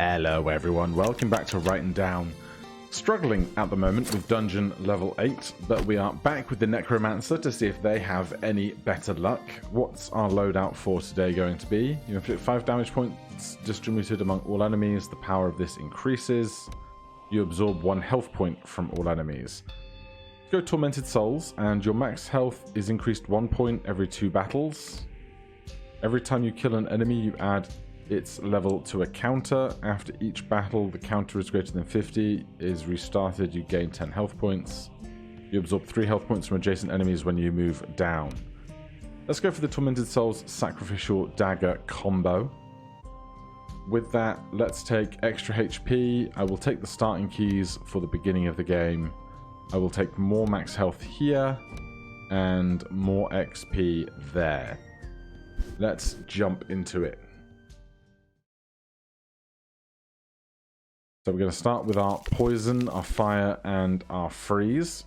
Hello everyone, welcome back to Writing Down. Struggling at the moment with dungeon level 8, but we are back with the Necromancer to see if they have any better luck. What's our loadout for today going to be? You inflict 5 damage points distributed among all enemies. The power of this increases. You absorb 1 health point from all enemies. Go Tormented Souls, and your max health is increased 1 point every 2 battles. Every time you kill an enemy, you add its level to a counter. After each battle, the counter is greater than 50, is restarted, you gain 10 health points. You absorb 3 health points from adjacent enemies when you move down. Let's go for the Tormented Souls Sacrificial Dagger combo. With that, let's take extra HP. I will take the starting keys for the beginning of the game. I will take more max health here and more XP there. Let's jump into it. So we're going to start with our poison, our fire, and our freeze.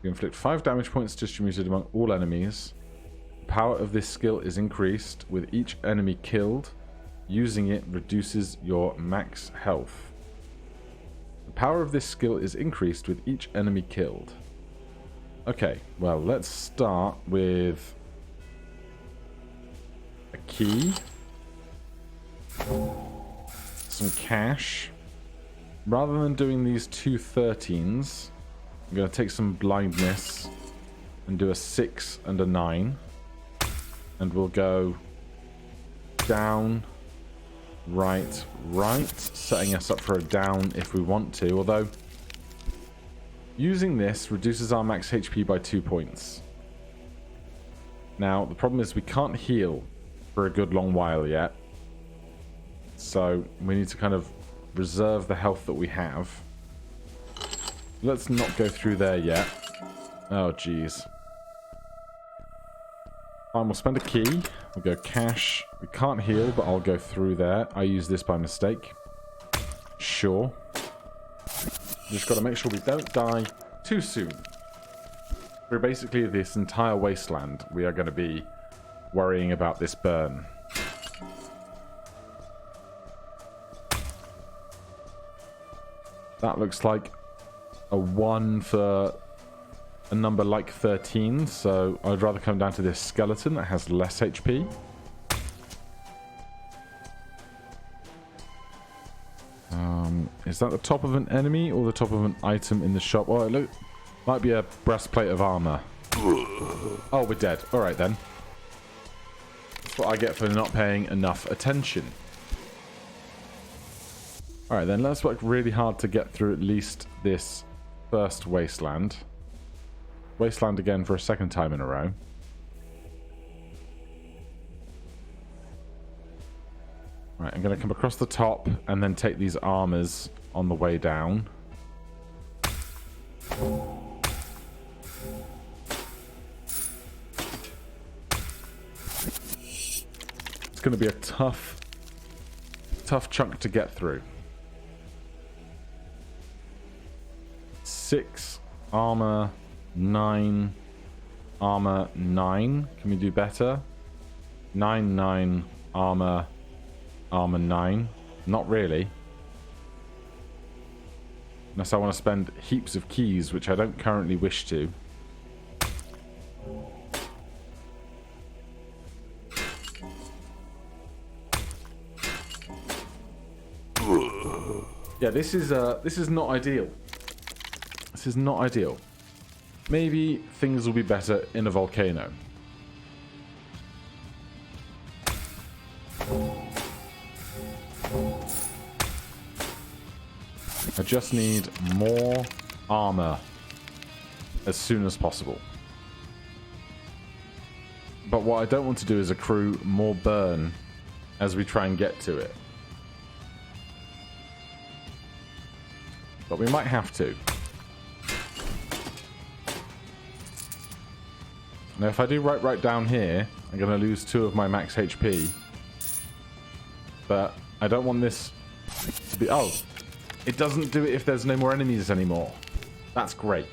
You inflict 5 damage points distributed among all enemies. The power of this skill is increased with each enemy killed. Using it reduces your max health. The power of this skill is increased with each enemy killed. Okay, well, let's start with a key. Some cash. Rather than doing these 2 13s, I'm going to take some blindness and do a 6 and a 9. And we'll go down, right, right, setting us up for a down if we want to. Although, using this reduces our max HP by 2 points. Now, the problem is we can't heal for a good long while yet. So we need to kind of reserve the health that we have. Let's not go through there yet. Oh, jeez. Fine, we'll spend a key. We'll go cash. We can't heal, but I'll go through there. I used this by mistake. Sure. Just got to make sure we don't die too soon. For basically this entire wasteland, we are going to be worrying about this burn. That looks like a 1 for a number like 13, so I'd rather come down to this skeleton that has less HP. Is that the top of an enemy or the top of an item in the shop? Oh, it might be a breastplate of armor. Oh, we're dead. Alright then. That's what I get for not paying enough attention. Alright then, let's work really hard to get through at least this first wasteland. Wasteland again for a second time in a row. Right, I'm going to come across the top and then take these armors on the way down. It's going to be a tough chunk to get through. 6 armor, 9 armor, 9. Can we do better? 9, 9 armor, armor 9. Not really. Unless I want to spend heaps of keys, which I don't currently wish to. Yeah, this is not ideal. This is not ideal. Maybe things will be better in a volcano. I just need more armor as soon as possible. But what I don't want to do is accrue more burn as we try and get to it. But we might have to. Now if I do right down here, I'm going to lose 2 of my max HP. But I don't want this to be... Oh, it doesn't do it if there's no more enemies anymore. That's great.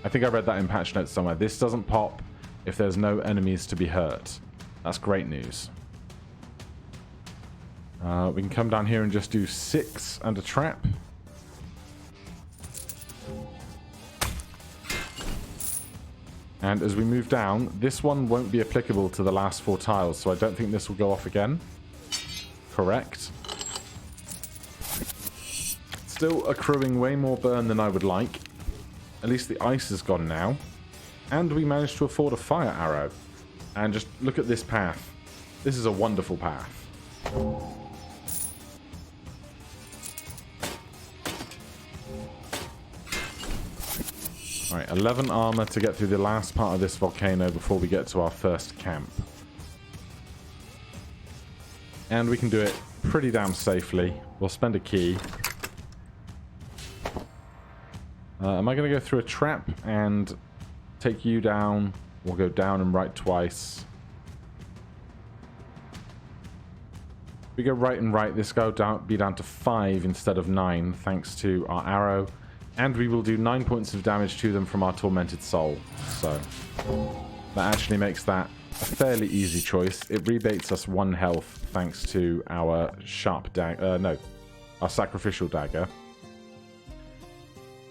I think I read that in patch notes somewhere. This doesn't pop if there's no enemies to be hurt. That's great news. We can come down here and just do 6 and a trap. And as we move down, this one won't be applicable to the last 4 tiles, so I don't think this will go off again. Correct. Still accruing way more burn than I would like. At least the ice is gone now. And we managed to afford a fire arrow. And just look at this path. This is a wonderful path. Alright, 11 armor to get through the last part of this volcano before we get to our first camp. And we can do it pretty damn safely. We'll spend a key. Am I going to go through a trap and take you down? We'll go down and right twice. If we go right and right, this will be down to 5 instead of 9, thanks to our arrow. And we will do 9 points of damage to them from our Tormented Soul. So, that actually makes that a fairly easy choice. It rebates us 1 health thanks to our sharp dagger. Our sacrificial dagger.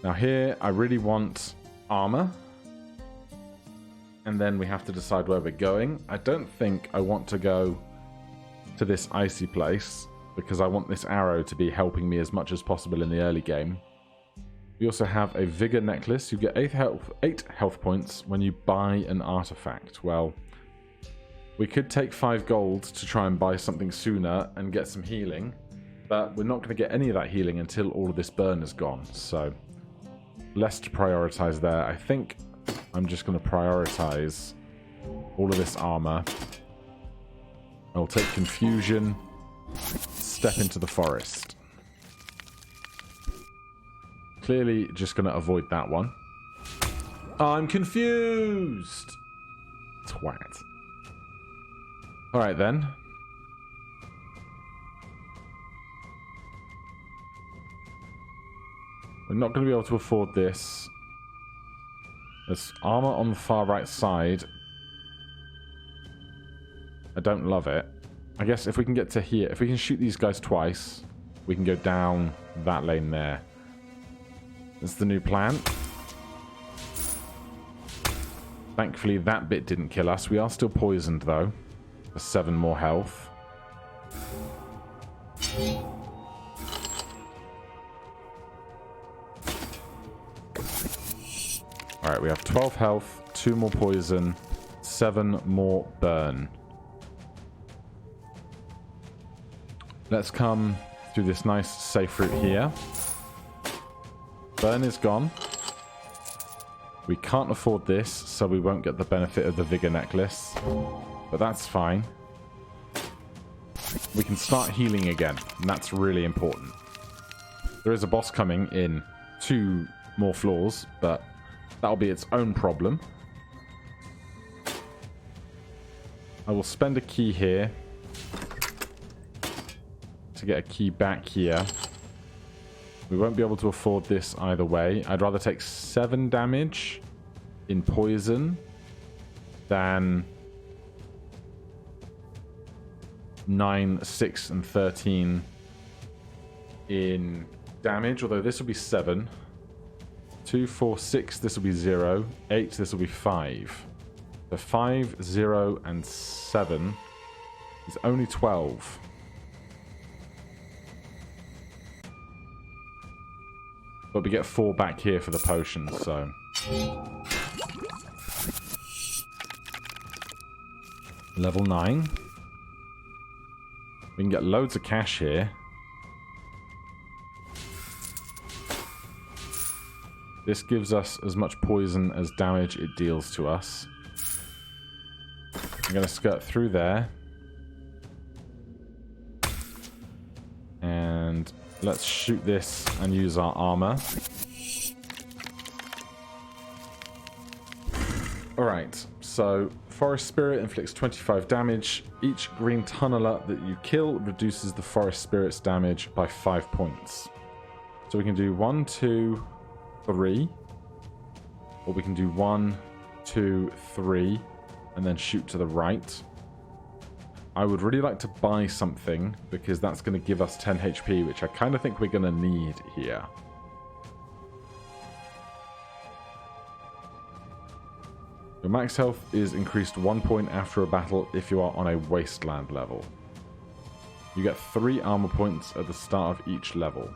Now here, I really want armor. And then we have to decide where we're going. I don't think I want to go to this icy place, because I want this arrow to be helping me as much as possible in the early game. We also have a Vigor Necklace. You get 8 health points when you buy an artifact. Well, we could take 5 gold to try and buy something sooner and get some healing, but we're not going to get any of that healing until all of this burn is gone, so less to prioritize there. I think I'm just going to prioritize all of this armor. I'll take Confusion, step into the forest. Clearly just going to avoid that one. I'm confused! Twat. Alright then. We're not going to be able to afford this. There's armor on the far right side. I don't love it. I guess if we can get to here, if we can shoot these guys twice, we can go down that lane there. That's the new plan. Thankfully, that bit didn't kill us. We are still poisoned, though. For 7 more health. Alright, we have 12 health, 2 more poison, 7 more burn. Let's come through this nice safe route here. Burn is gone. We can't afford this, so we won't get the benefit of the Vigor Necklace. But that's fine. We can start healing again, and that's really important. There is a boss coming in 2 more floors, but that'll be its own problem. I will spend a key here to get a key back here. We won't be able to afford this either way. I'd rather take 7 damage in poison than 9, 6, and 13 in damage, although this will be 7. 2, 4, 6, this will be 0. 8, this will be 5. So 5, 0, and 7 is only 12. But we get 4 back here for the potions, so... Level 9. We can get loads of cash here. This gives us as much poison as damage it deals to us. I'm going to skirt through there. And let's shoot this and use our armor. Alright, so Forest Spirit inflicts 25 damage. Each green tunneler that you kill reduces the Forest Spirit's damage by 5 points. So we can do 1, 2, 3. Or we can do 1, 2, 3. And then shoot to the right. I would really like to buy something because that's going to give us 10 HP, which I kind of think we're going to need here. Your max health is increased 1 point after a battle if you are on a wasteland level. You get 3 armor points at the start of each level.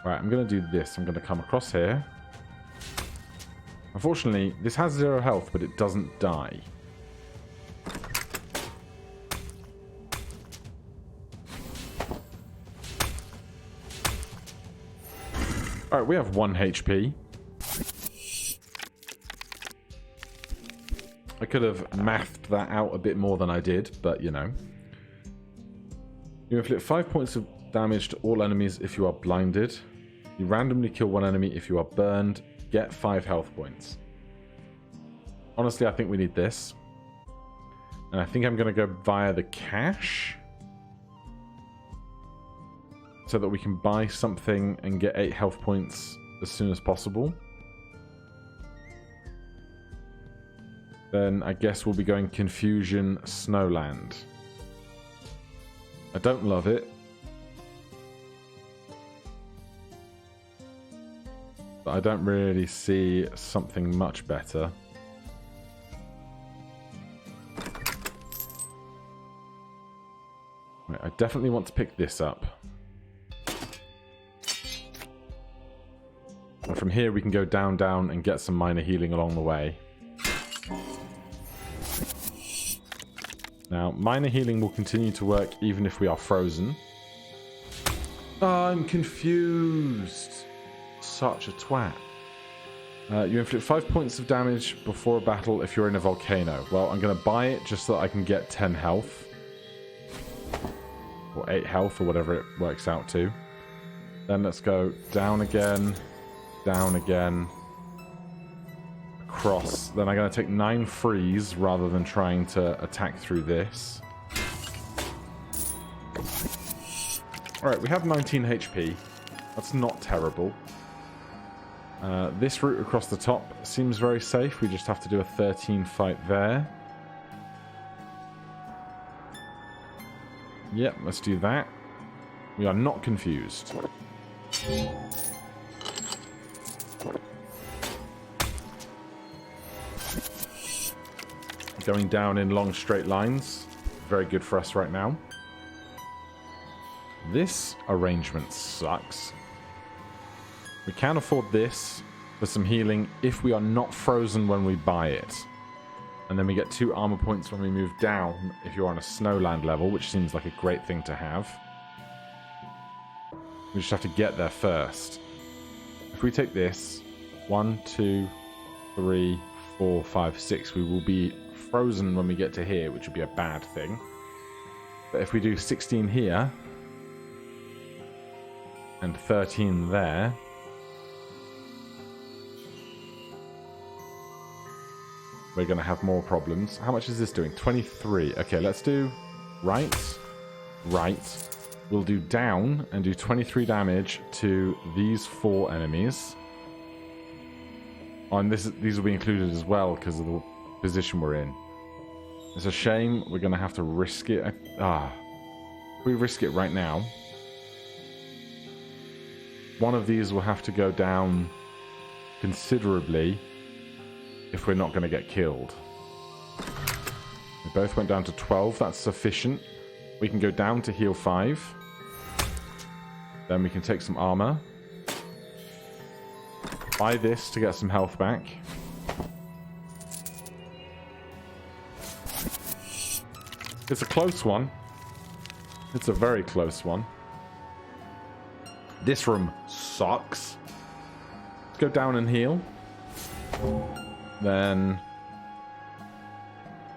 Right, I'm going to do this. I'm going to come across here. Unfortunately, this has 0 health, but it doesn't die. Alright, we have 1 HP. I could have mathed that out a bit more than I did, but you know. You inflict 5 points of damage to all enemies if you are blinded. You randomly kill 1 enemy if you are burned. Get 5 health points. Honestly, I think we need this. And I think I'm going to go via the cache. So that we can buy something and get 8 health points as soon as possible. Then I guess we'll be going Confusion Snowland. I don't love it. But I don't really see something much better. Right, I definitely want to pick this up. And from here we can go down, and get some minor healing along the way. Now, minor healing will continue to work even if we are frozen. I'm confused. Such a twat. You inflict 5 points of damage before a battle if you're in a volcano. Well, I'm going to buy it just so that I can get 10 health. Or 8 health, or whatever it works out to. Then let's go down again. Down again. Across. Then I'm going to take 9 freeze rather than trying to attack through this. Alright, we have 19 HP. That's not terrible. This route across the top seems very safe. We just have to do a 13 fight there. Yep, let's do that. We are not confused. Going down in long straight lines. Very good for us right now. This arrangement sucks. We can afford this for some healing if we are not frozen when we buy it. And then we get 2 armor points when we move down if you're on a snowland level, which seems like a great thing to have. We just have to get there first. If we take this, 1, 2, 3, 4, 5, 6, we will be frozen when we get to here, which would be a bad thing. But if we do 16 here, and 13 there, we're going to have more problems. How much is this doing? 23. Okay, let's do right, right. We'll do down and do 23 damage to these 4 enemies. Oh, and these will be included as well because of the position we're in. It's a shame we're going to have to risk it. If we risk it right now, one of these will have to go down considerably if we're not going to get killed. We both went down to 12. That's sufficient. We can go down to heal 5. Then we can take some armor. Buy this to get some health back. It's a close one. It's a very close one. This room sucks. Let's go down and heal. Then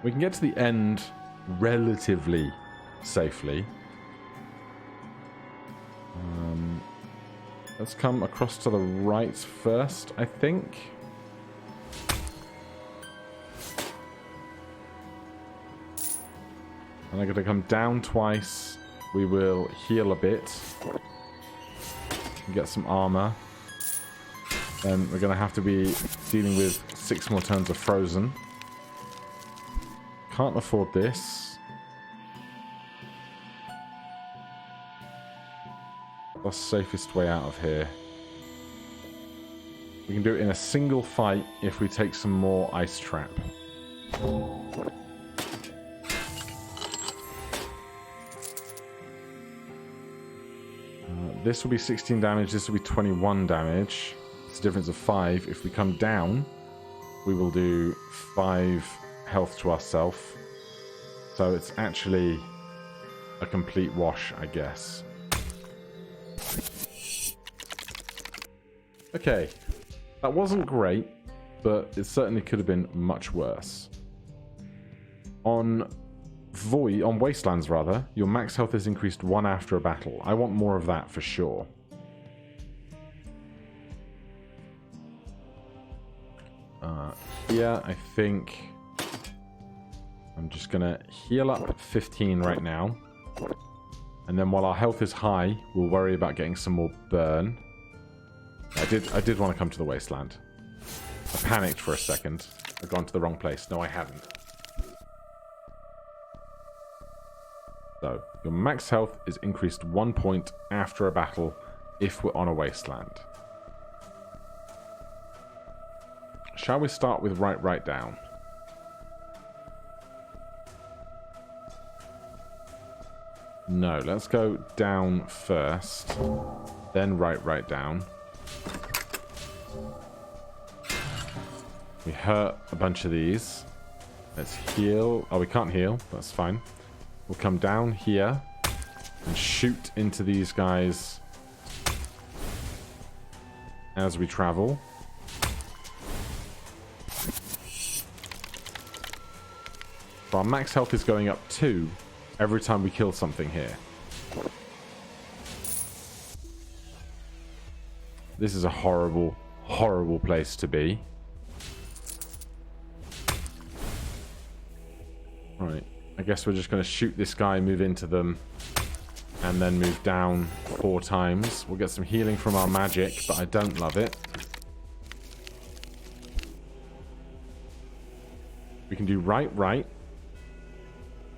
we can get to the end relatively safely. Let's come across to the right first, I think. And I'm going to come down twice. We will heal a bit. Get some armor. Then we're going to have to be dealing with 6 more turns of frozen. Can't afford this. the safest way out of here? We can do it in a single fight if we take some more ice trap. This will be 16 damage, this will be 21 damage. It's a difference of 5. If we come down, we will do 5 health to ourselves. So it's actually a complete wash, I guess. Okay, that wasn't great, but it certainly could have been much worse. On Wastelands rather, your max health is increased 1 after a battle. I want more of that for sure. Here, I think I'm just gonna heal up 15 right now, and then while our health is high, we'll worry about getting some more burn. I did want to come to the Wasteland. I panicked for a second. I've gone to the wrong place. No, I haven't. So, your max health is increased 1 point after a battle if we're on a Wasteland. Shall we start with right down? No, let's go down first, then right down. We hurt a bunch of these. Let's heal. Oh, we can't heal. That's fine. We'll come down here and shoot into these guys as we travel. So our max health is going up 2 every time we kill something here. This is a horrible, horrible place to be. Right, I guess we're just going to shoot this guy, move into them, and then move down 4 times. We'll get some healing from our magic, but I don't love it. We can do right.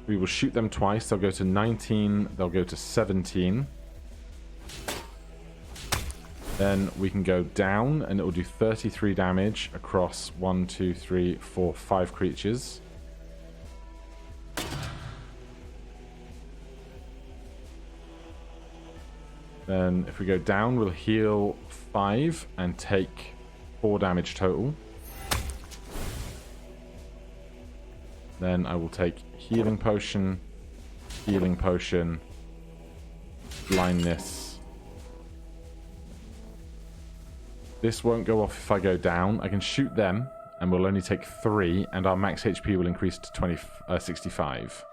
We will shoot them twice. They'll go to 19. They'll go to 17. Then we can go down, and it will do 33 damage across 1, 2, 3, 4, 5 creatures. Then if we go down, we'll heal 5 and take 4 damage total. Then I will take healing potion, blindness. This won't go off if I go down. I can shoot them, and we'll only take 3, and our max HP will increase to 65.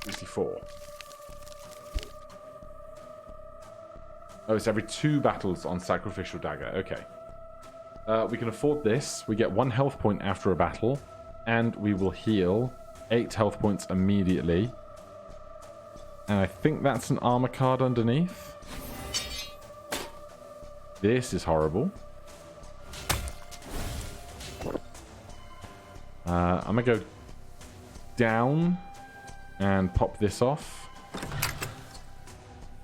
64. Oh, it's every 2 battles on Sacrificial Dagger. Okay. We can afford this. We get 1 health point after a battle, and we will heal 8 health points immediately. And I think that's an armor card underneath. This is horrible. I'm going to go down and pop this off.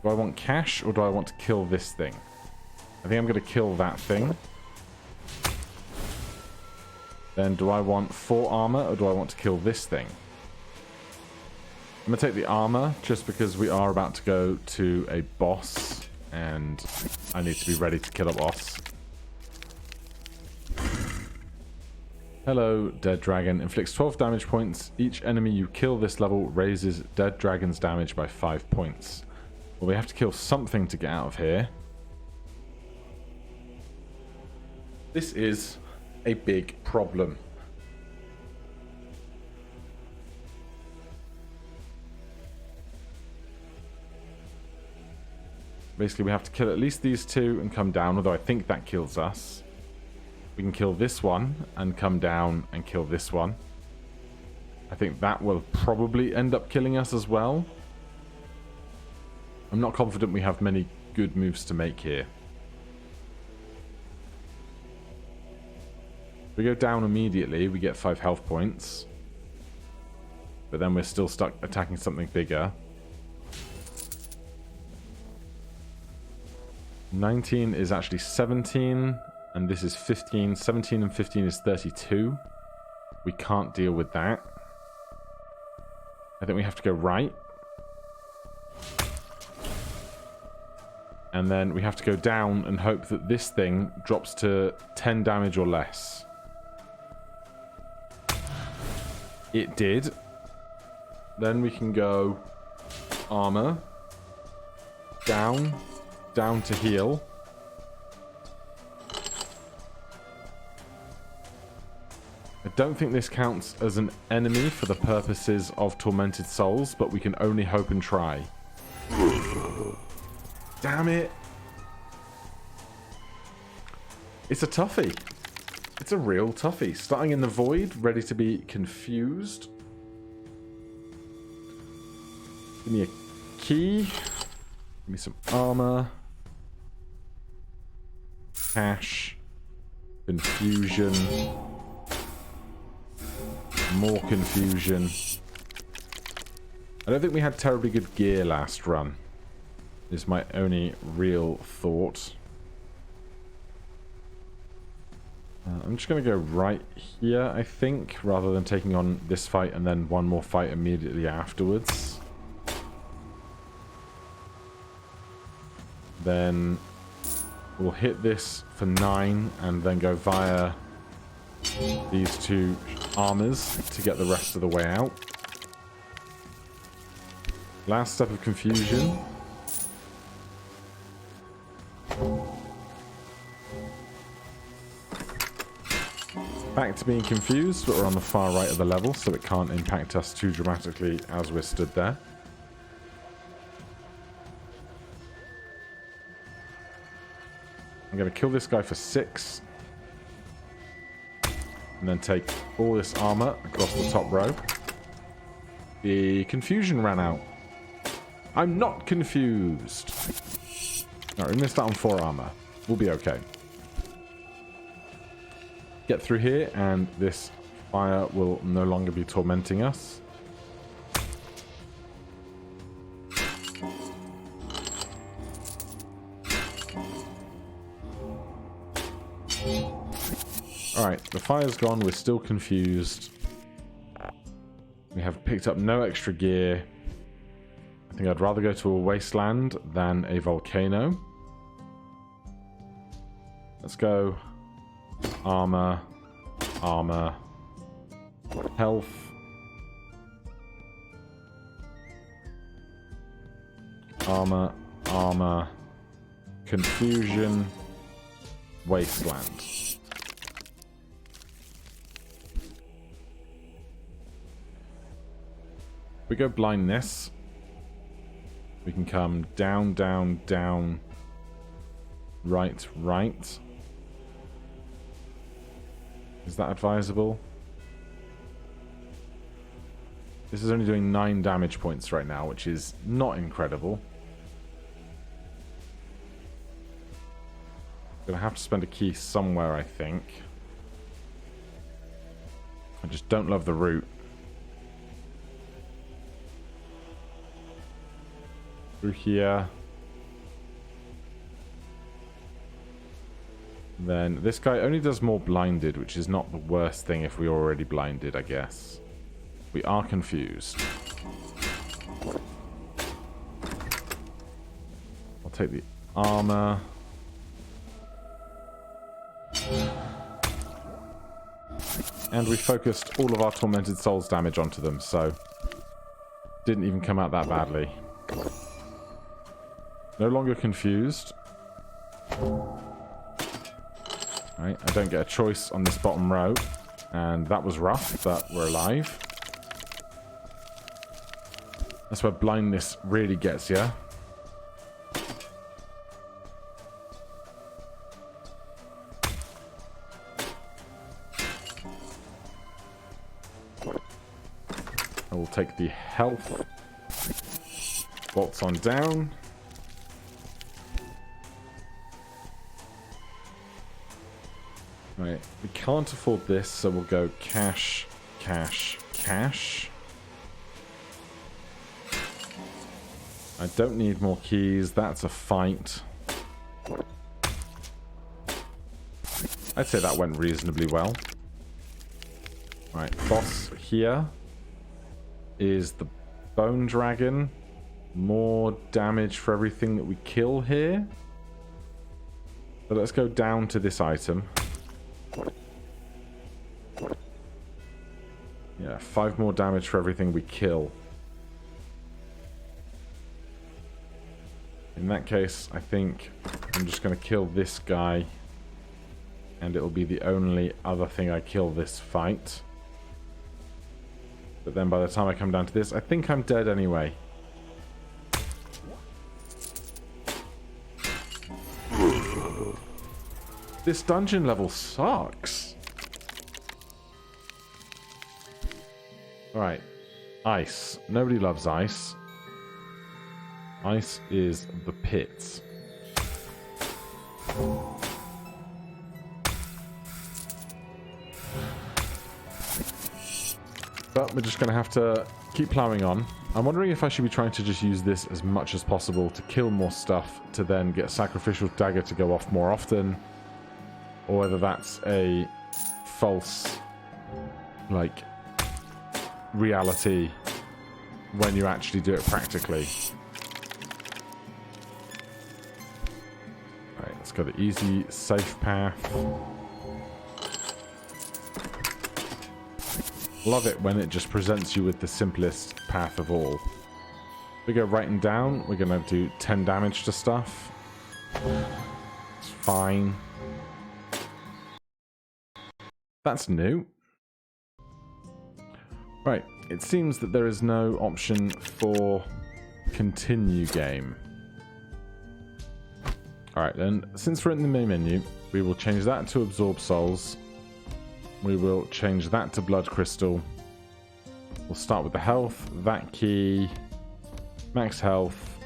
Do I want cash, or do I want to kill this thing? I think I'm going to kill that thing. Then do I want 4 armor, or do I want to kill this thing? I'm going to take the armor, just because we are about to go to a boss, and I need to be ready to kill a boss. Hello, Dead Dragon. Inflicts 12 damage points. Each enemy you kill this level raises Dead Dragon's damage by 5 points. Well, we have to kill something to get out of here. This is a big problem. Basically, we have to kill at least these 2 and come down, although I think that kills us. We can kill this one and come down and kill this one. I think that will probably end up killing us as well. I'm not confident we have many good moves to make here. If we go down immediately, we get 5 health points. But then we're still stuck attacking something bigger. 19 is actually 17, and this is 15. 17 and 15 is 32. We can't deal with that. I think we have to go right. And then we have to go down and hope that this thing drops to 10 damage or less. It did. Then we can go armor. Down. Down to heal. I don't think this counts as an enemy for the purposes of Tormented Souls, but we can only hope and try. Damn it. It's a toughie. It's a real toughie. Starting in the void, ready to be confused. Give me a key. Give me some armor. Cash. Confusion. More confusion. I don't think we had terribly good gear last run. Is my only real thought. I'm just going to go right here, I think, rather than taking on this fight and then one more fight immediately afterwards. Then we'll hit this for 9 and then go via these two armors to get the rest of the way out. Last step of confusion. Back to being confused, but we're on the far right of the level, so it can't impact us too dramatically as we're stood there. I'm going to kill this guy for 6. And then take all this armor across the top row. The confusion ran out. I'm not confused. No, we missed out on 4 armor. We'll be okay. Get through here, and this fire will no longer be tormenting us. Alright, the fire's gone. We're still confused. We have picked up no extra gear. I think I'd rather go to a wasteland than a volcano. Let's go. Armor. Armor. Health. Armor. Armor. Confusion. Wasteland. We go blindness. We can come down, down, down. Right, right. Is that advisable? This is only doing 9 damage points right now, which is not incredible. Gonna have to spend a key somewhere, I think. I just don't love the route. Through here. Then this guy only does more blinded, which is not the worst thing if we're already blinded, I guess. We are confused. I'll take the armor. And we focused all of our Tormented Souls damage onto them, so didn't even come out that badly. No longer confused. Right, I don't get a choice on this bottom row. And that was rough, but we're alive. That's where blindness really gets you. I will take the health. Bolts on down. Right, we can't afford this, so we'll go cash, cash, cash. I don't need more keys, that's a fight. I'd say that went reasonably well. Right, boss here is the Bone Dragon. More damage for everything that we kill here. So let's go down to this item. Yeah, 5 more damage for everything we kill. In that case, I think I'm just going to kill this guy. And it'll be the only other thing I kill this fight. But then by the time I come down to this, I think I'm dead anyway. This dungeon level sucks. Alright. Ice. Nobody loves ice. Ice is the pits. But we're just going to have to keep plowing on. I'm wondering if I should be trying to just use this as much as possible to kill more stuff to then get Sacrificial Dagger to go off more often. Or whether that's a false, like, reality when you actually do it practically. Alright, let's go the easy, safe path. Love it when it just presents you with the simplest path of all. We go right and down. We're going to do 10 damage to stuff. It's fine. That's new. Right. It seems that there is no option for continue game. Alright then. Since we're in the main menu, we will change that to absorb souls. We will change that to blood crystal. We'll start with the health, that key, max health,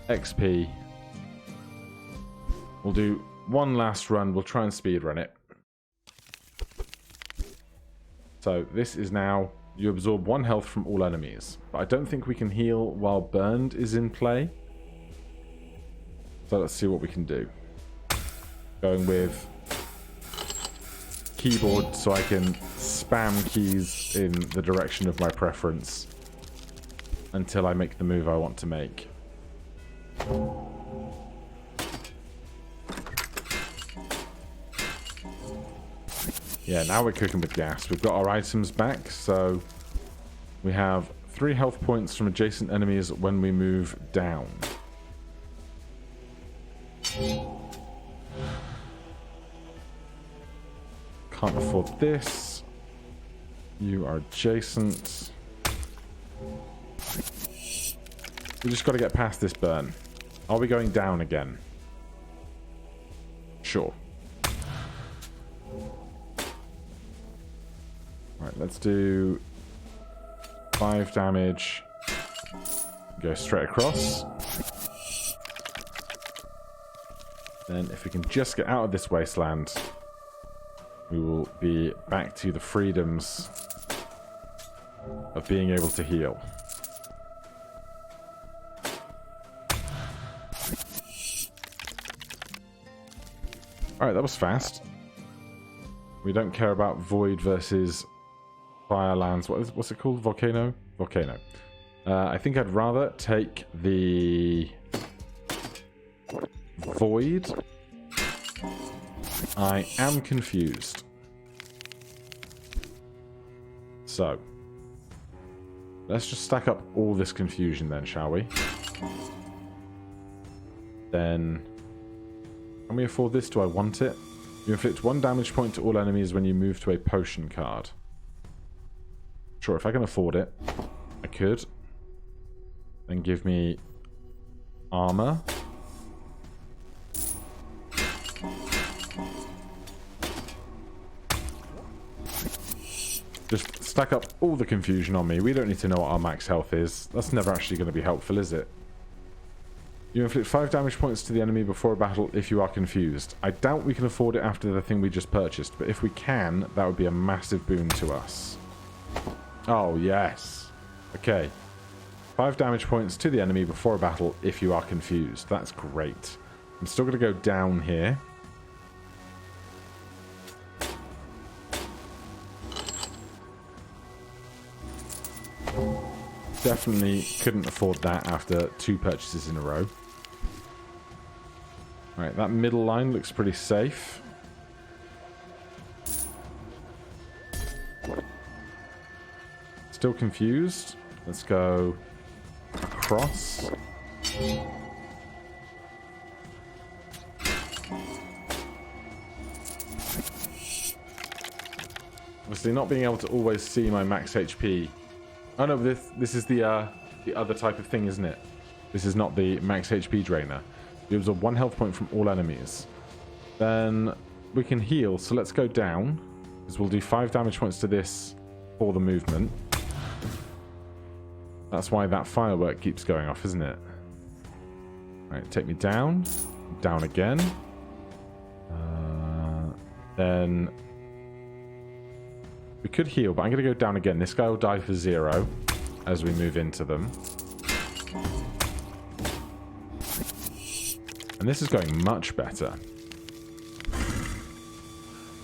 XP. We'll do one last run. We'll try and speed run it. So this is now, you absorb 1 health from all enemies. But I don't think we can heal while burned is in play. So let's see what we can do. Going with keyboard so I can spam keys in the direction of my preference until I make the move I want to make. Yeah, now we're cooking with gas. We've got our items back, so we have 3 health points from adjacent enemies when we move down. Can't afford this. You are adjacent. We just got to get past this burn. Are we going down again? Sure. Right, let's do 5 damage. Go straight across. Then if we can just get out of this wasteland, we will be back to the freedoms of being able to heal. Alright, that was fast. We don't care about Void versus Firelands. What's it called? Volcano? Volcano. I think I'd rather take the Void. I am confused. So, let's just stack up all this confusion then, shall we? Then, can we afford this? Do I want it? You inflict 1 damage point to all enemies when you move to a potion card. Sure, if I can afford it, I could. Then give me armor. Just stack up all the confusion on me. We don't need to know what our max health is. That's never actually going to be helpful, is it? You inflict 5 damage points to the enemy before a battle if you are confused. I doubt we can afford it after the thing we just purchased, but if we can, that would be a massive boon to us. Oh, yes. Okay. 5 damage points to the enemy before a battle if you are confused. That's great. I'm still going to go down here. Definitely couldn't afford that after 2 purchases in a row. Right, that middle line looks pretty safe. Still confused. Let's go across. Obviously not being able to always see my max HP. Oh no, this is the other type of thing, isn't it? This is not the max HP drainer. You absorb 1 health point from all enemies. Then we can heal, so let's go down. Because we'll do 5 damage points to this for the movement. That's why that firework keeps going off, isn't it? Right, take me down. Down again. Then we could heal, but I'm going to go down again. This guy will die for 0 as we move into them. And this is going much better.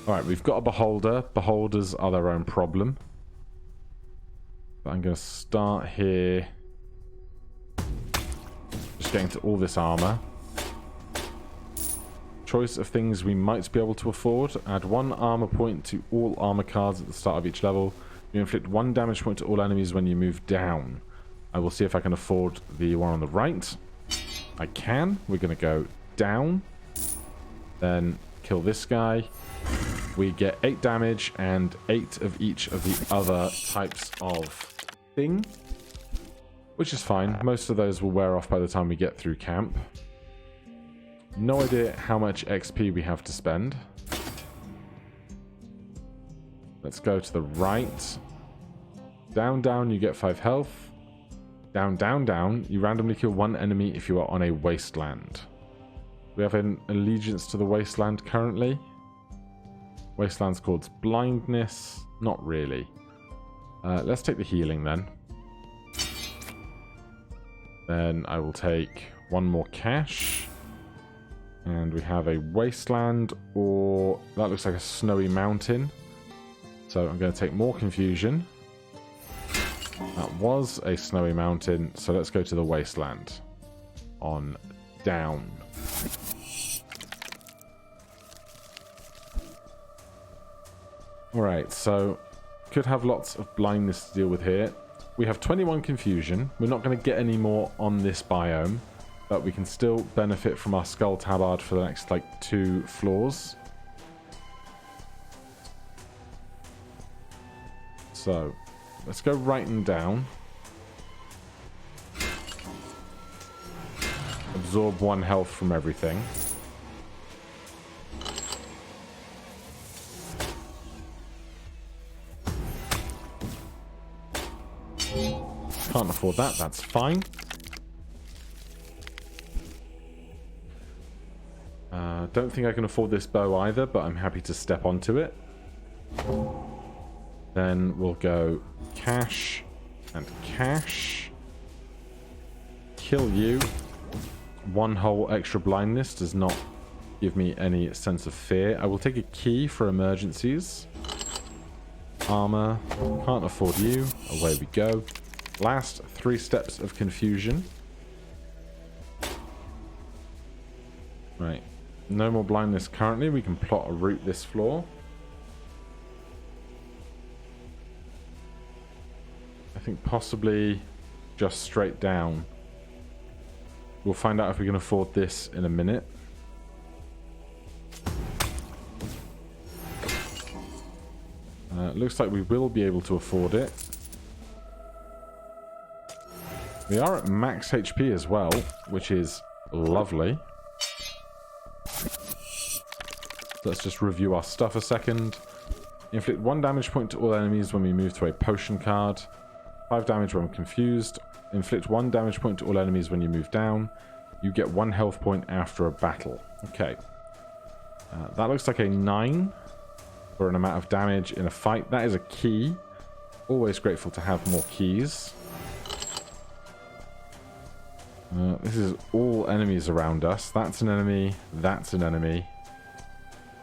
Alright, we've got a beholder. Beholders are their own problem. But I'm going to start here. Just getting to all this armor. Choice of things we might be able to afford. Add 1 armor point to all armor cards at the start of each level. You inflict 1 damage point to all enemies when you move down. I will see if I can afford the one on the right. I can. We're going to go down. Then kill this guy. We get 8 damage and 8 of each of the other types of thing. Which is fine. Most of those will wear off by the time we get through camp. No idea how much XP we have to spend. Let's go to the right. Down, down, you get 5 health. Down, down, down. You randomly kill 1 enemy if you are on a wasteland. We have an allegiance to the wasteland currently. Wasteland's called blindness. Not really. Let's take the healing then. Then I will take 1 more cash. And we have a wasteland, or that looks like a snowy mountain. So I'm going to take more confusion. That was a snowy mountain, so let's go to the wasteland. On down. Alright, so could have lots of blindness to deal with here. We have 21 confusion. We're not going to get any more on this biome, but we can still benefit from our skull tabard for the next, like, 2 floors. So, let's go right and down. Absorb 1 health from everything. Can't afford that, that's fine. Don't think I can afford this bow either, but I'm happy to step onto it. Then we'll go cash and cash. Kill you. 1 whole extra blindness does not give me any sense of fear. I will take a key for emergencies. Armor. Can't afford you. Away we go. Last 3 steps of confusion. Right. No more blindness currently. We can plot a route this floor. I think possibly just straight down. We'll find out if we can afford this in a minute. Looks like we will be able to afford it. We are at max HP as well, which is lovely. Let's just review our stuff a second. Inflict 1 damage point to all enemies when we move to a potion card. 5 damage when confused. Inflict 1 damage point to all enemies when you move down. You get 1 health point after a battle. Okay. That looks like a 9 for an amount of damage in a fight. That is a key. Always grateful to have more keys. This is all enemies around us. That's an enemy. That's an enemy.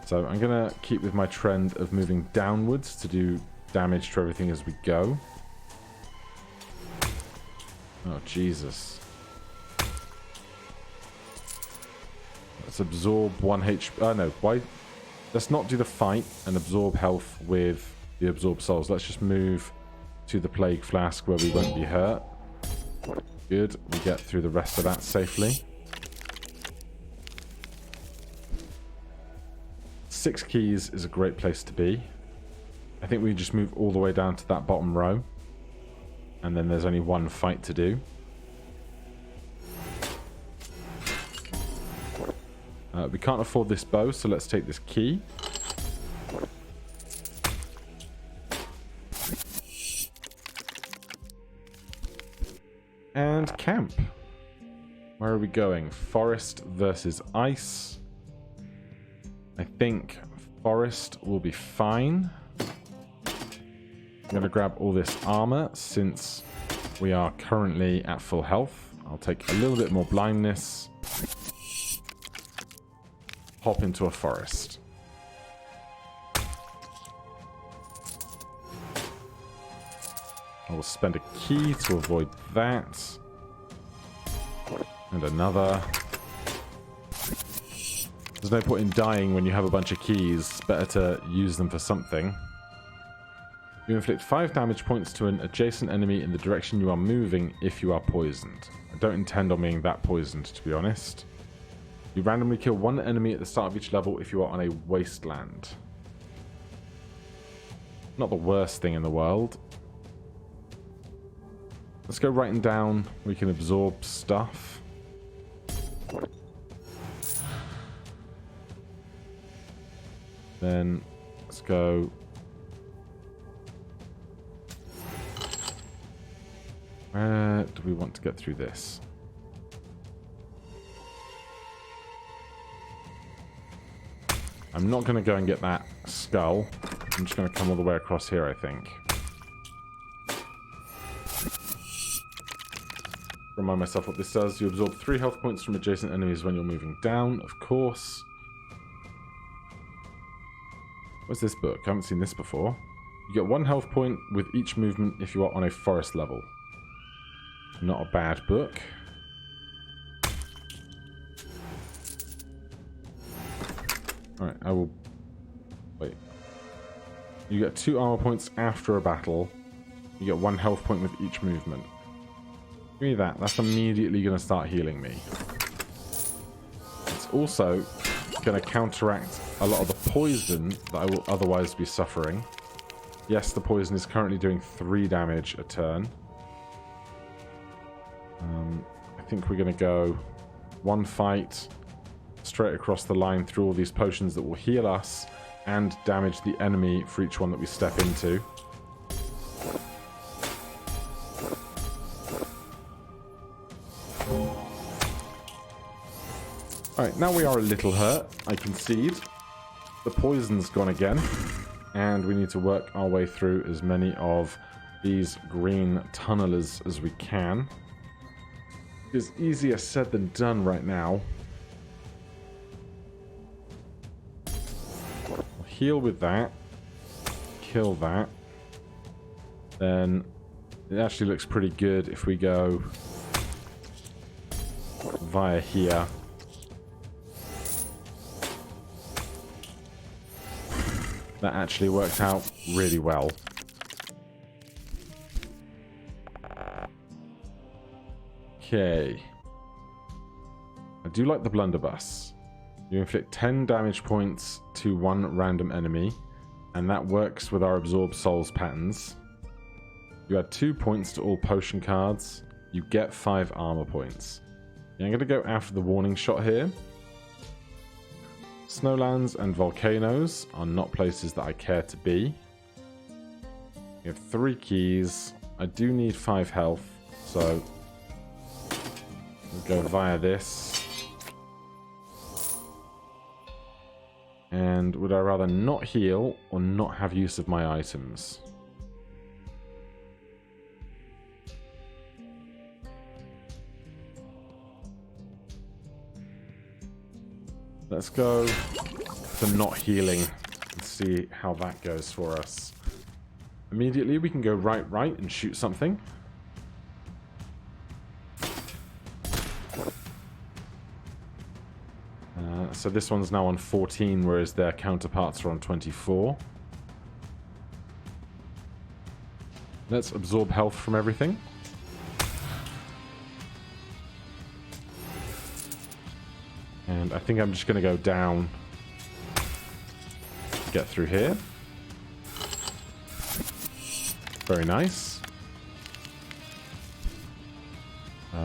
So I'm going to keep with my trend of moving downwards to do damage to everything as we go. Oh, Jesus. Let's absorb 1 HP. Oh, no. Why? Let's not do the fight and absorb health with the absorb souls. Let's just move to the plague flask where we won't be hurt. Good. We get through the rest of that safely. 6 keys is a great place to be. I think we just move all the way down to that bottom row. And then there's only 1 fight to do. We can't afford this bow, so let's take this key. And camp. Where are we going? Forest versus ice. I think forest will be fine. I'm going to grab all this armor since we are currently at full health. I'll take a little bit more blindness. Hop into a forest. I will spend a key to avoid that. And another. There's no point in dying when you have a bunch of keys. It's better to use them for something. You inflict 5 damage points to an adjacent enemy in the direction you are moving if you are poisoned. I don't intend on being that poisoned, to be honest. You randomly kill 1 enemy at the start of each level if you are on a wasteland. Not the worst thing in the world. Let's go writing down. We can absorb stuff. Then let's go. Where do we want to get through this? I'm not going to go and get that skull. I'm just going to come all the way across here, I think. Remind myself what this does. You absorb 3 health points from adjacent enemies when you're moving down, of course. What's this book? I haven't seen this before. You get 1 health point with each movement if you are on a forest level. Not a bad book. Alright, I will... Wait. You get 2 armor points after a battle. You get 1 health point with each movement. Give me that. That's immediately going to start healing me. It's also going to counteract a lot of the poison that I will otherwise be suffering. Yes, the poison is currently doing 3 damage a turn. I think we're going to go 1 fight straight across the line through all these potions that will heal us and damage the enemy for each one that we step into. Alright, now we are a little hurt, I concede. The poison's gone again, and we need to work our way through as many of these green tunnelers as we can. It's easier said than done right now. We'll heal with that. Kill that. Then it actually looks pretty good if we go via here. That actually worked out really well. Okay. I do like the blunderbuss. You inflict 10 damage points to 1 random enemy, and that works with our absorb souls patterns. You add 2 points to all potion cards. You get 5 armor points. Yeah, I'm going to go after the warning shot here. Snowlands and volcanoes are not places that I care to be. You have 3 keys. I do need 5 health, so we'll go via this. And would I rather not heal or not have use of my items? Let's go for not healing and see how that goes for us. Immediately we can go right and shoot something. So this one's now on 14, whereas their counterparts are on 24. Let's absorb health from everything. And I think I'm just going to go down to get through here. Very nice.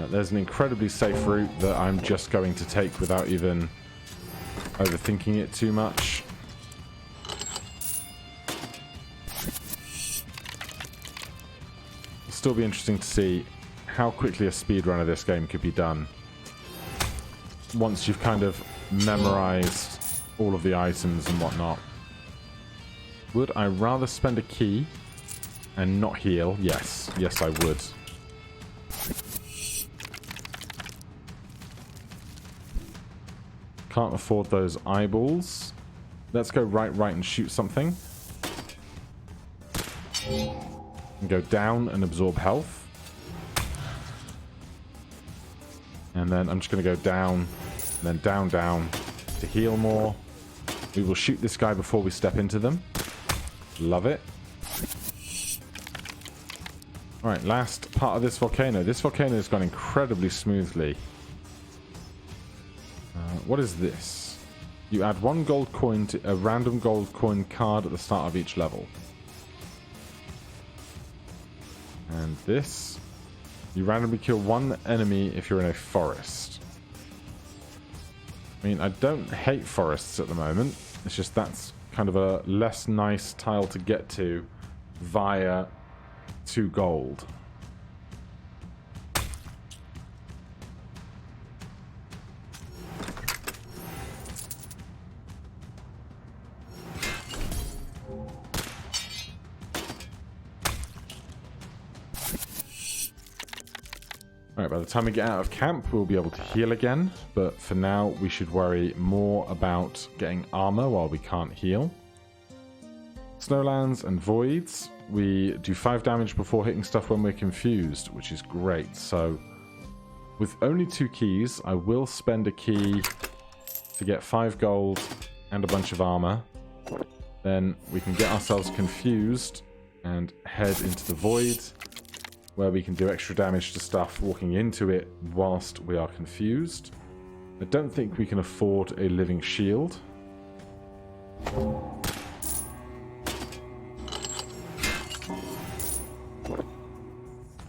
There's an incredibly safe route that I'm just going to take without even overthinking it too much. It'll still be interesting to see how quickly a speedrun of this game could be done once you've kind of memorized all of the items and whatnot. Would I rather spend a key and not heal? Yes. Yes, I would. Can't afford those eyeballs. Let's go right, and shoot something. And go down and absorb health. And then I'm just going to go down, and then down to heal more. We will shoot this guy before we step into them. Love it. Alright, last part of this volcano. This volcano has gone incredibly smoothly. What is this? You add 1 gold coin to a random gold coin card at the start of each level. And this, you randomly kill 1 enemy if you're in a forest. I mean, I don't hate forests at the moment. It's just that's kind of a less nice tile to get to via 2 gold. Alright, by the time we get out of camp, we'll be able to heal again, but for now, we should worry more about getting armor while we can't heal. Snowlands and Voids, we do 5 damage before hitting stuff when we're confused, which is great. So, with only 2 keys, I will spend a key to get 5 gold and a bunch of armor. Then we can get ourselves confused and head into the Void, where we can do extra damage to stuff walking into it whilst we are confused. I don't think we can afford a living shield.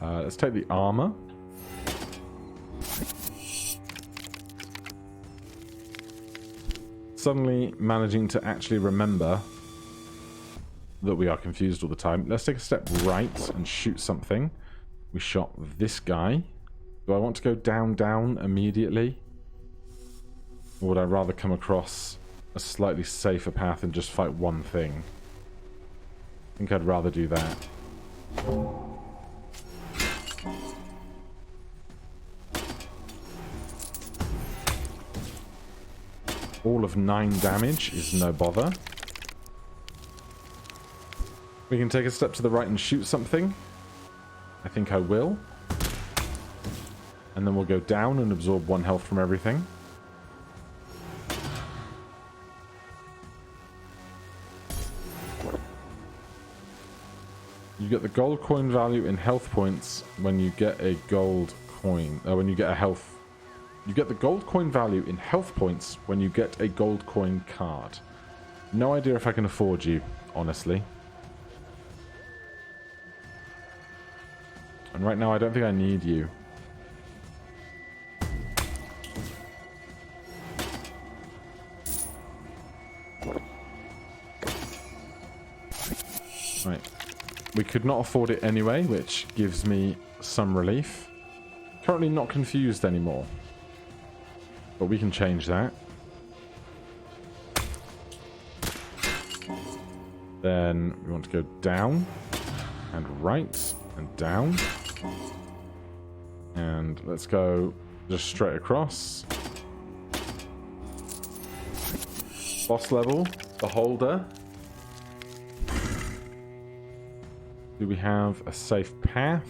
Let's take the armor. Suddenly managing to actually remember that we are confused all the time. Let's take a step right and shoot something. We shot this guy. Do I want to go down immediately? Or would I rather come across a slightly safer path and just fight one thing? I think I'd rather do that. All of 9 damage is no bother. We can take a step to the right and shoot something. I think I will. And then we'll go down and absorb 1 health from everything. You get the gold coin value in health points when you get a gold coin. When you get a health. You get the gold coin value in health points when you get a gold coin card. No idea if I can afford you, honestly. And right now I don't think I need you. Right. We could not afford it anyway, which gives me some relief. Currently not confused anymore. But we can change that. Then we want to go down and right and down. And let's go just straight across. Boss level, Beholder. Do we have a safe path?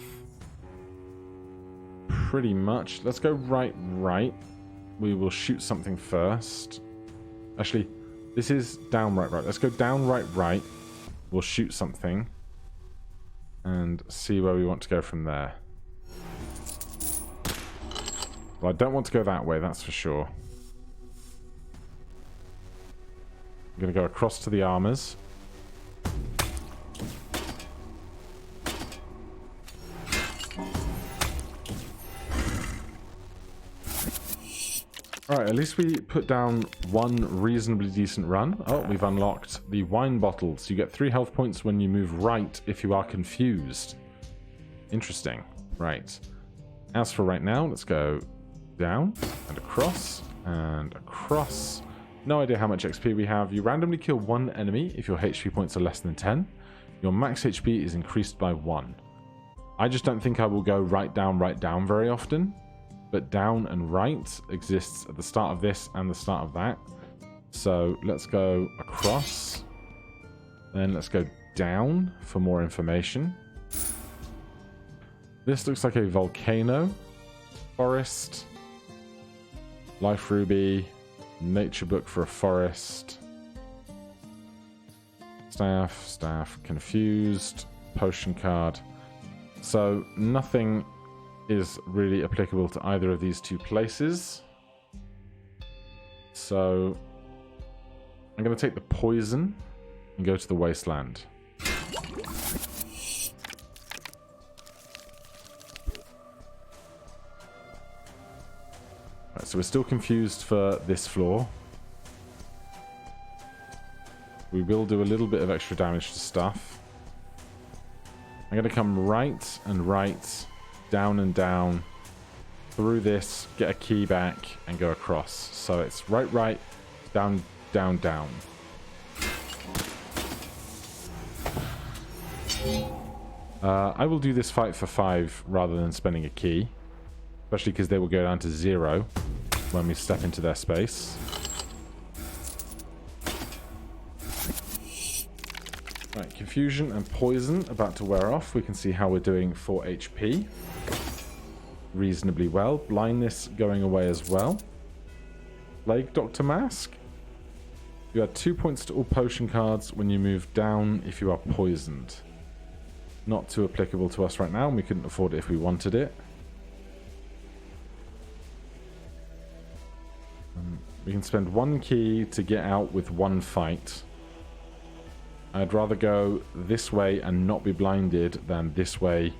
Pretty much. Let's go right. We will shoot something first. Actually, this is down, right, right. Let's go down, right, right. We'll shoot something. And see where we want to go from there. Well, I don't want to go that way, that's for sure. I'm going to go across to the armors. Alright, at least we put down one reasonably decent run. Oh, we've unlocked the wine bottles. You get 3 health points when you move right if you are confused. Interesting. Right. As for right now, let's go down and across and across. No idea how much XP we have. You randomly kill one enemy if your HP points are less than 10. Your max HP is increased by 1. I just don't think I will go right down very often. But down and right exists at the start of this and the start of that. So let's go across. Then let's go down for more information. This looks like a volcano. Forest. Life ruby. Nature book for a forest. Staff. Confused. Potion card. So nothing is really applicable to either of these two places. So I'm going to take the poison and go to the wasteland. Right, so we're still confused for this floor. We will do a little bit of extra damage to stuff. I'm going to come right and right, down and down, through this, get a key back, and go across. So it's right, right, down, down, down. I will do this fight for 5 rather than spending a key. Especially because they will go down to 0 when we step into their space. Right, confusion and poison about to wear off. We can see how we're doing for HP. Reasonably well. Blindness going away as well. Plague Doctor Mask. You add 2 points to all potion cards when you move down if you are poisoned. Not too applicable to us right now, and we couldn't afford it if we wanted it. We can spend 1 key to get out with 1 fight. I'd rather go this way and not be blinded than this way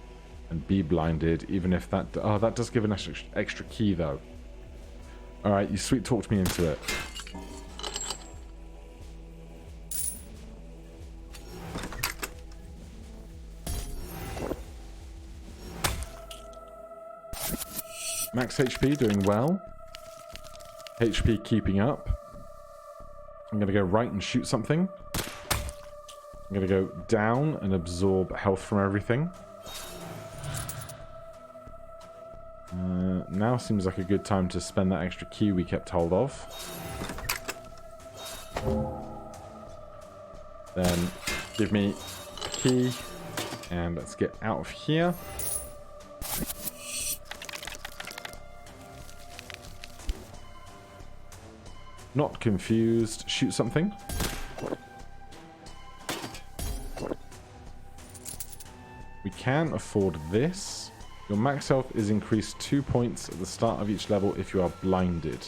and be blinded, even if that... Oh, that does give an extra key, though. Alright, you sweet talked me into it. Max HP doing well. HP keeping up. I'm going to go right and shoot something. I'm going to go down and absorb health from everything. Now seems like a good time to spend that extra key we kept hold of. Then give me a key and let's get out of here. Not confused. Shoot something. We can afford this. Your max health is increased 2 points at the start of each level if you are blinded.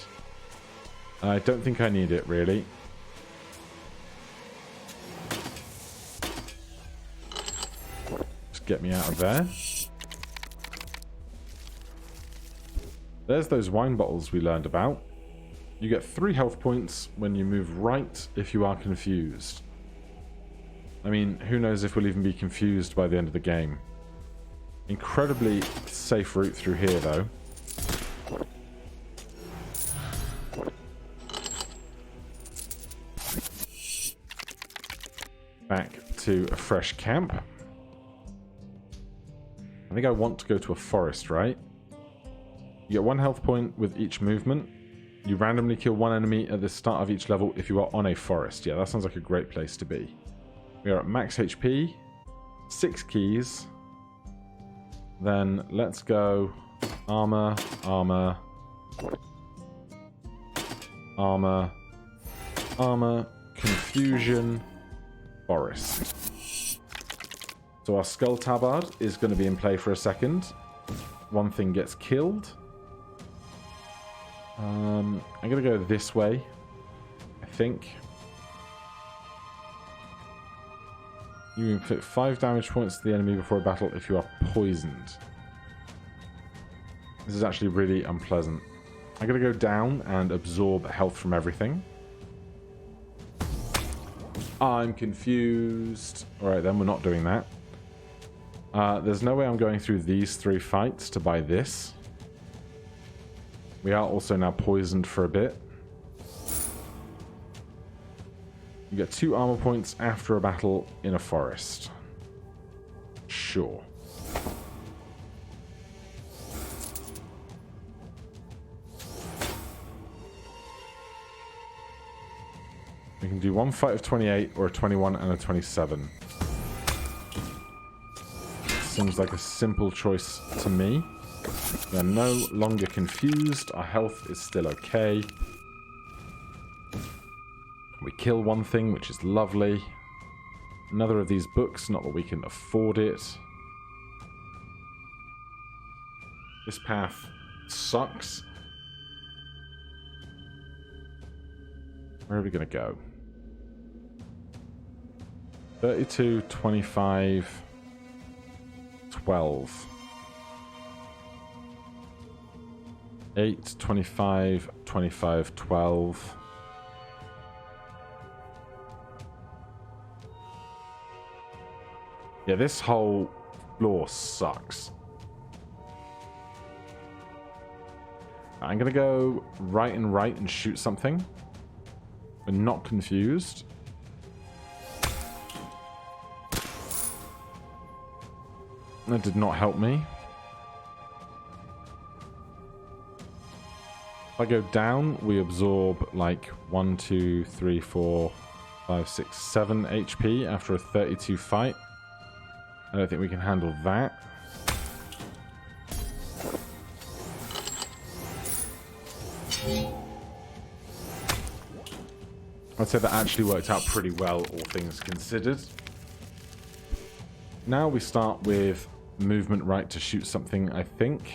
I don't think I need it, really. Just get me out of there. There's those wine bottles we learned about. You get 3 health points when you move right if you are confused. I mean, who knows if we'll even be confused by the end of the game. Incredibly safe route through here, though. Back to a fresh camp. I think I want to go to a forest, right? You get 1 health point with each movement. You randomly kill 1 enemy at the start of each level if you are on a forest. Yeah, that sounds like a great place to be. We are at max HP. 6 keys. Then let's go armor, armor, armor, Armor, confusion, forest. So our skull tabard is going to be in play for a second. One thing gets killed. I'm going to go this way, I think. You inflict 5 damage points to the enemy before a battle if you are poisoned. This is actually really unpleasant. I'm going to go down and absorb health from everything. I'm confused. Alright then, we're not doing that. There's no way I'm going through these 3 fights to buy this. We are also now poisoned for a bit. You get 2 armor points after a battle in a forest. Sure. We can do one fight of 28 or a 21 and a 27. Seems like a simple choice to me. We are no longer confused. Our health is still okay. We kill one thing, which is lovely. Another of these books, not that we can afford it. This path sucks. Where are we going to go? 32, 25, 12. 8, 25, 25, 12. Yeah, this whole floor sucks. I'm going to go right and shoot something. We're not confused. That did not help me. If I go down, we absorb like 1, 2, 3, 4, 5, 6, 7 HP after a 32 fight. I don't think we can handle that. I'd say that actually worked out pretty well, all things considered. Now we start with movement right to shoot something, I think.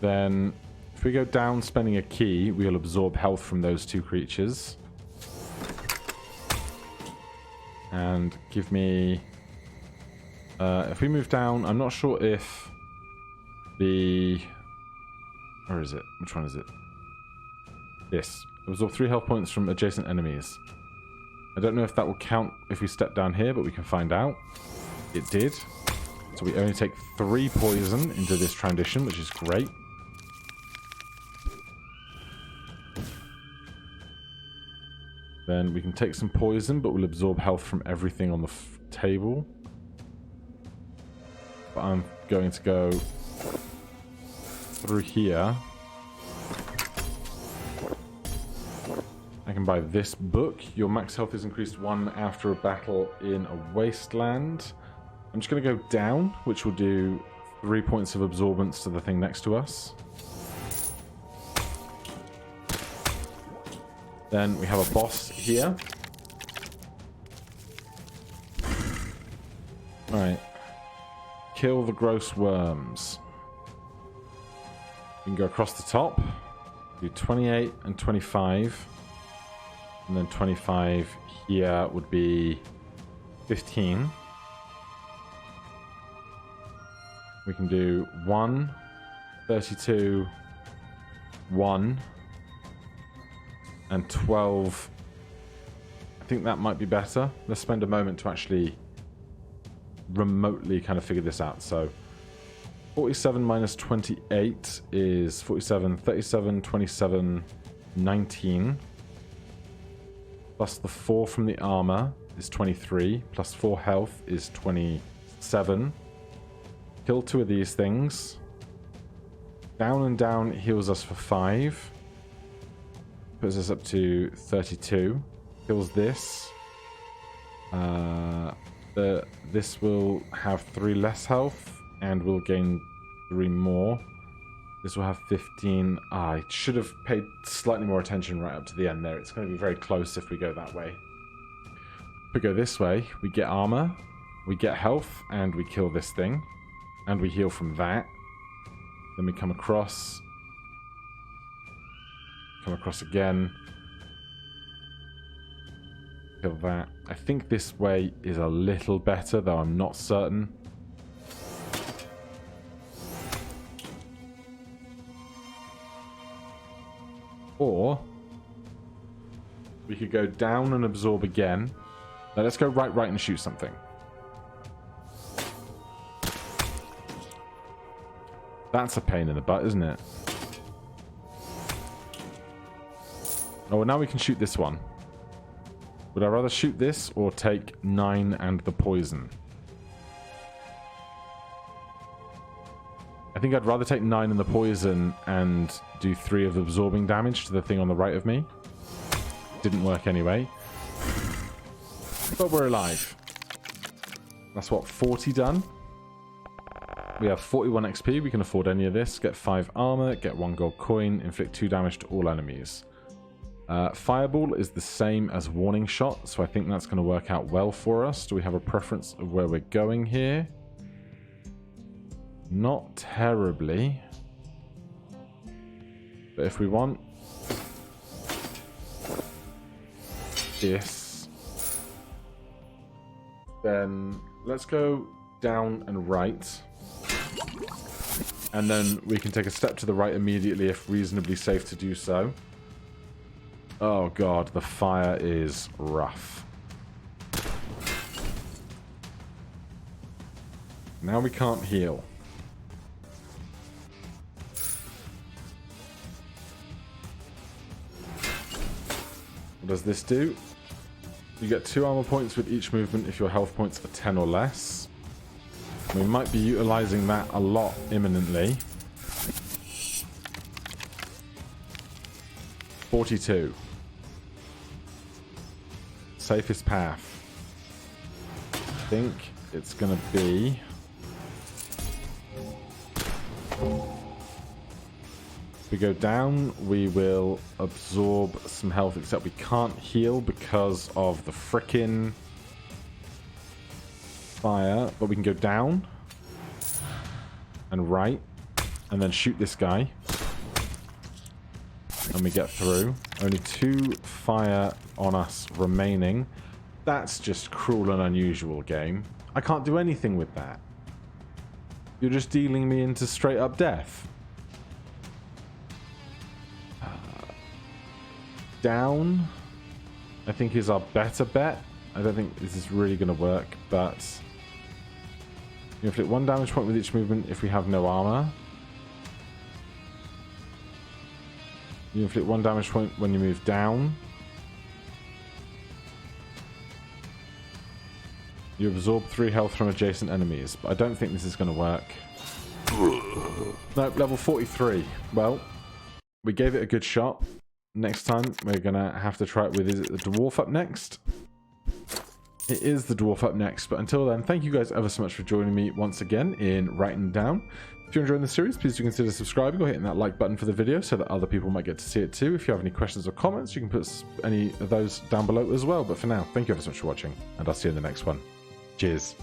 Then, if we go down spending a key, we'll absorb health from those 2 creatures. And give me... if we move down, I'm not sure if the... Where is it? Which one is it? This. Absorb 3 health points from adjacent enemies. I don't know if that will count if we step down here, but we can find out. It did. So we only take 3 poison into this transition, which is great. Then we can take some poison, but we'll absorb health from everything on the table. But I'm going to go through here. I can buy this book. Your max health is increased 1 after a battle in a wasteland. I'm just going to go down, which will do 3 points of absorbance to the thing next to us. Then we have a boss here. Alright. Kill the gross worms. We can go across the top. Do 28 and 25. And then 25 here would be 15. We can do 1, 32, 1. And 12. I think that might be better. Let's spend a moment to actually remotely kind of figure this out. So 47 minus 28 is 47, 37, 27, 19. Plus the 4 from the armor is 23. Plus 4 health is 27. Kill 2 of these things. Down and down heals us for 5. Puts us up to 32. Kills this. This will have 3 less health, and we'll gain 3 more. This will have 15. I should have paid slightly more attention right up to the end there. It's going to be very close if we go that way. If we go this way, we get armor, we get health, and we kill this thing. And we heal from that. Then we come across again. Kill that. I think this way is a little better, though I'm not certain. Or we could go down and absorb again. Now let's go right, and shoot something. That's a pain in the butt, isn't it? Oh, well, now we can shoot this one. Would I rather shoot this or take 9 and the poison? I think I'd rather take 9 and the poison and do 3 of the absorbing damage to the thing on the right of me. Didn't work anyway. But we're alive. That's what, 40 done? We have 41 XP. We can afford any of this. Get 5 armor, get 1 gold coin, inflict 2 damage to all enemies. Fireball is the same as warning shot, so I think that's going to work out well for us. Do we have a preference of where we're going here? Not terribly. But if we want this, then let's go down and right. And then we can take a step to the right immediately if reasonably safe to do so. Oh god, the fire is rough. Now we can't heal. What does this do? You get 2 armor points with each movement if your health points are 10 or less. We might be utilizing that a lot imminently. 42. Safest path. I think it's going to be... If we go down, we will absorb some health, except we can't heal because of the frickin' fire. But we can go down and right and then shoot this guy. And we get through. Only 2 fire on us remaining. That's just cruel and unusual, game. I can't do anything with that. You're just dealing me into straight up death. Down, I think, is our better bet. I don't think this is really going to work, but you inflict 1 damage point with each movement if we have no armor. You inflict 1 damage point when you move down. You absorb 3 health from adjacent enemies, but I don't think this is going to work. Nope, level 43. Well, we gave it a good shot. Next time, we're going to have to try it with, is it the dwarf up next? It is the dwarf up next, but until then, thank you guys ever so much for joining me once again in Writing Down. If you're enjoying the series, please do consider subscribing or hitting that like button for the video so that other people might get to see it too. If you have any questions or comments, you can put any of those down below as well. But for now, thank you ever so much for watching, and I'll see you in the next one. Cheers.